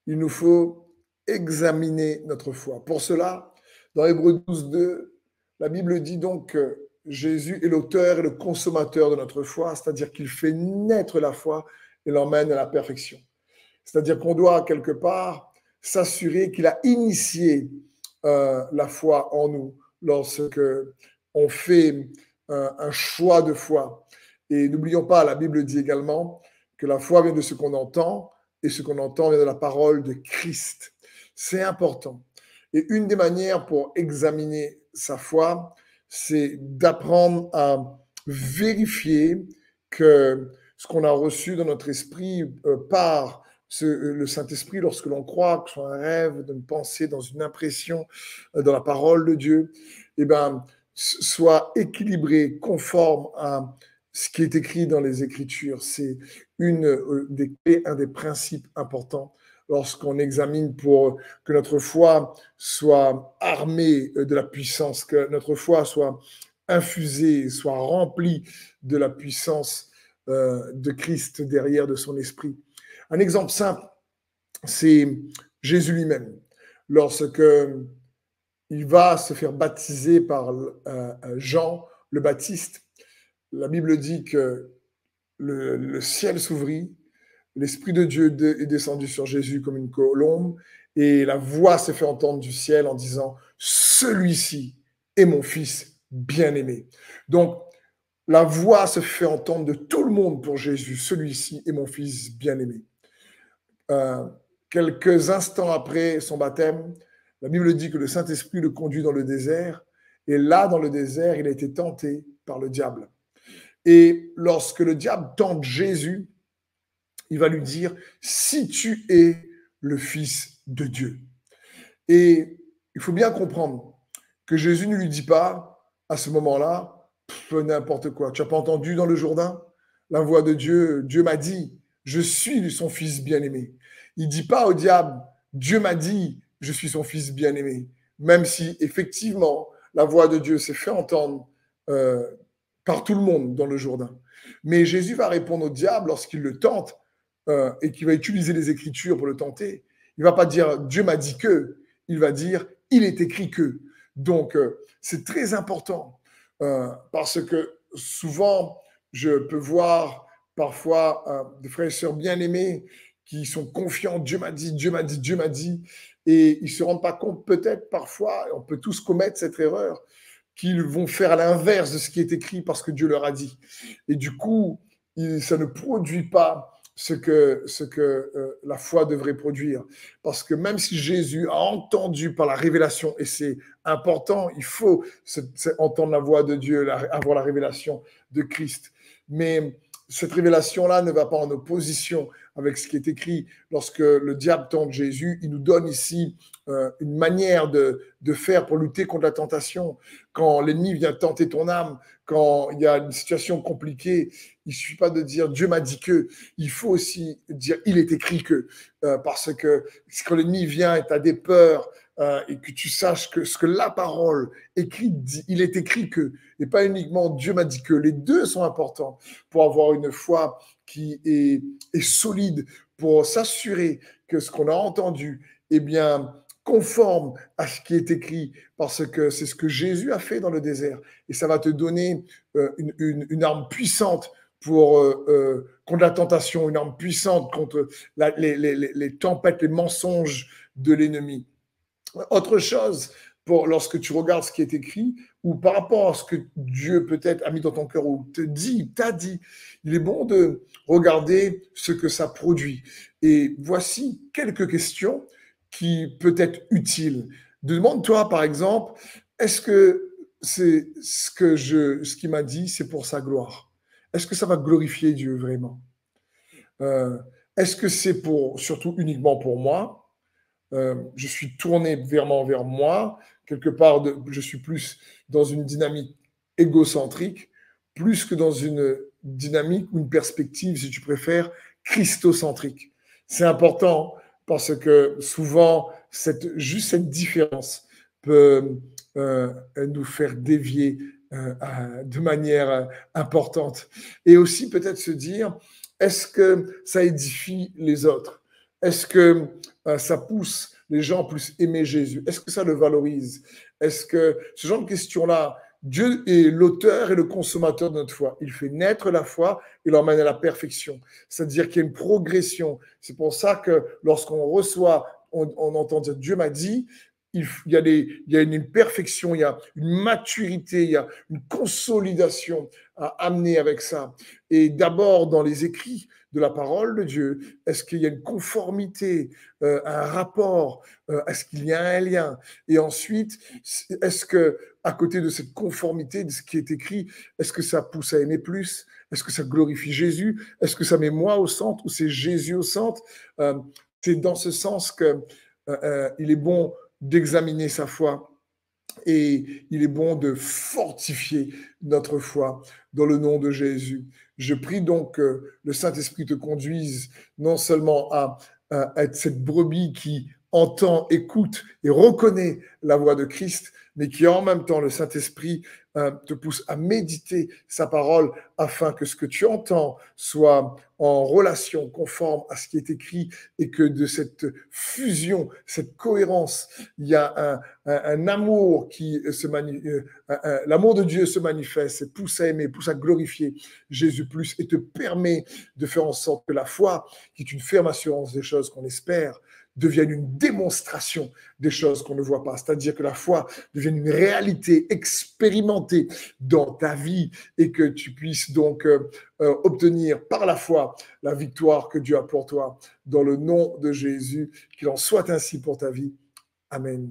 il nous faut examiner notre foi. Pour cela, dans Hébreux 12, 2, la Bible dit donc que Jésus est l'auteur et le consommateur de notre foi, c'est-à-dire qu'il fait naître la foi et l'emmène à la perfection. C'est-à-dire qu'on doit, quelque part, s'assurer qu'il a initié la foi en nous lorsque on fait un choix de foi. Et n'oublions pas, la Bible dit également que la foi vient de ce qu'on entend, et ce qu'on entend vient de la parole de Christ. C'est important. Et une des manières pour examiner sa foi, c'est d'apprendre à vérifier que ce qu'on a reçu dans notre esprit par le Saint-Esprit lorsque l'on croit, que ce soit un rêve, une pensée, dans une impression, dans la parole de Dieu, eh ben, soit équilibré, conforme à ce qui est écrit dans les Écritures. C'est un des principes importants lorsqu'on examine pour que notre foi soit armée de la puissance, que notre foi soit infusée, soit remplie de la puissance de Christ derrière de son esprit. Un exemple simple, c'est Jésus lui-même. Lorsque il va se faire baptiser par Jean le Baptiste, la Bible dit que le ciel s'ouvrit, l'Esprit de Dieu est descendu sur Jésus comme une colombe, et la voix s'est fait entendre du ciel en disant « Celui-ci est mon Fils bien-aimé ». Donc, la voix se fait entendre de tout le monde pour Jésus. « Celui-ci est mon Fils bien-aimé ». Quelques instants après son baptême, la Bible dit que le Saint-Esprit le conduit dans le désert, et là, dans le désert, il a été tenté par le diable. Et lorsque le diable tente Jésus, il va lui dire « Si tu es le Fils de Dieu ». Et il faut bien comprendre que Jésus ne lui dit pas, à ce moment-là, n'importe quoi. Tu n'as pas entendu dans le Jourdain la voix de Dieu, Dieu m'a dit, je suis son Fils bien-aimé. Il ne dit pas au diable, Dieu m'a dit, je suis son Fils bien-aimé. Même si, effectivement, la voix de Dieu s'est fait entendre par tout le monde dans le Jourdain. Mais Jésus va répondre au diable lorsqu'il le tente et qu'il va utiliser les Écritures pour le tenter. Il ne va pas dire « Dieu m'a dit que », il va dire « Il est écrit que ». Donc, c'est très important parce que souvent, je peux voir parfois des frères et sœurs bien-aimés qui sont confiants « Dieu m'a dit, Dieu m'a dit, Dieu m'a dit ». Et ils ne se rendent pas compte peut-être parfois, on peut tous commettre cette erreur, qu'ils vont faire à l'inverse de ce qui est écrit parce que Dieu leur a dit. Et du coup, ça ne produit pas ce que la foi devrait produire. Parce que même si Jésus a entendu par la révélation, et c'est important, il faut entendre la voix de Dieu, avoir la révélation de Christ. Mais cette révélation-là ne va pas en opposition avec ce qui est écrit. Lorsque le diable tente Jésus, il nous donne ici une manière de faire pour lutter contre la tentation. Quand l'ennemi vient tenter ton âme, quand il y a une situation compliquée, il ne suffit pas de dire « Dieu m'a dit que », il faut aussi dire « il est écrit que ». Parce que quand l'ennemi vient et tu as des peurs et que tu saches que ce que la parole écrite dit, il est écrit que, et pas uniquement « Dieu m'a dit que ». Les deux sont importants pour avoir une foi qui est solide, pour s'assurer que ce qu'on a entendu est bien conforme à ce qui est écrit, parce que c'est ce que Jésus a fait dans le désert. Et ça va te donner une arme puissante contre la tentation, une arme puissante contre les tempêtes, les mensonges de l'ennemi. Autre chose, lorsque tu regardes ce qui est écrit, ou par rapport à ce que Dieu peut-être a mis dans ton cœur, ou t'a dit, il est bon de regarder ce que ça produit. Et voici quelques questions qui peut être utiles. Demande-toi, par exemple, est-ce que c'est ce qu'il m'a dit, c'est pour sa gloire? Est-ce que ça va glorifier Dieu vraiment? Est-ce que c'est surtout uniquement pour moi? Je suis tourné vers moi. Quelque part, je suis plus dans une dynamique égocentrique, plus que dans une dynamique ou une perspective, si tu préfères, christocentrique. C'est important parce que souvent, juste cette différence peut nous faire dévier de manière importante. Et aussi peut-être se dire, est-ce que ça édifie les autres? Est-ce que ça pousse les gens à plus aimer Jésus? Est-ce que ça le valorise? Est-ce que ce genre de questions-là, Dieu est l'auteur et le consommateur de notre foi. Il fait naître la foi et l'emmène à la perfection. C'est-à-dire qu'il y a une progression. C'est pour ça que lorsqu'on reçoit, on entend dire Dieu m'a dit, il y a une perfection, il y a une maturité, il y a une consolidation à amener avec ça. Et d'abord, dans les écrits de la parole de Dieu, est-ce qu'il y a une conformité, un rapport, est-ce qu'il y a un lien? Et ensuite, est-ce que à côté de cette conformité de ce qui est écrit, est-ce que ça pousse à aimer plus? Est-ce que ça glorifie Jésus? Est-ce que ça met moi au centre ou c'est Jésus au centre? C'est dans ce sens que il est bon d'examiner sa foi et il est bon de fortifier notre foi dans le nom de Jésus. Je prie donc que le Saint-Esprit te conduise non seulement à être cette brebis qui entend, écoute et reconnaît la voix de Christ, mais qui en même temps, le Saint-Esprit te pousse à méditer sa parole afin que ce que tu entends soit en relation conforme à ce qui est écrit et que de cette fusion, cette cohérence, il y a un amour qui se manifeste, l'amour de Dieu se manifeste et pousse à aimer, pousse à glorifier Jésus plus et te permet de faire en sorte que la foi, qui est une ferme assurance des choses qu'on espère, devienne une démonstration des choses qu'on ne voit pas. C'est-à-dire que la foi devienne une réalité expérimentée dans ta vie et que tu puisses donc obtenir par la foi la victoire que Dieu a pour toi. Dans le nom de Jésus, qu'il en soit ainsi pour ta vie. Amen.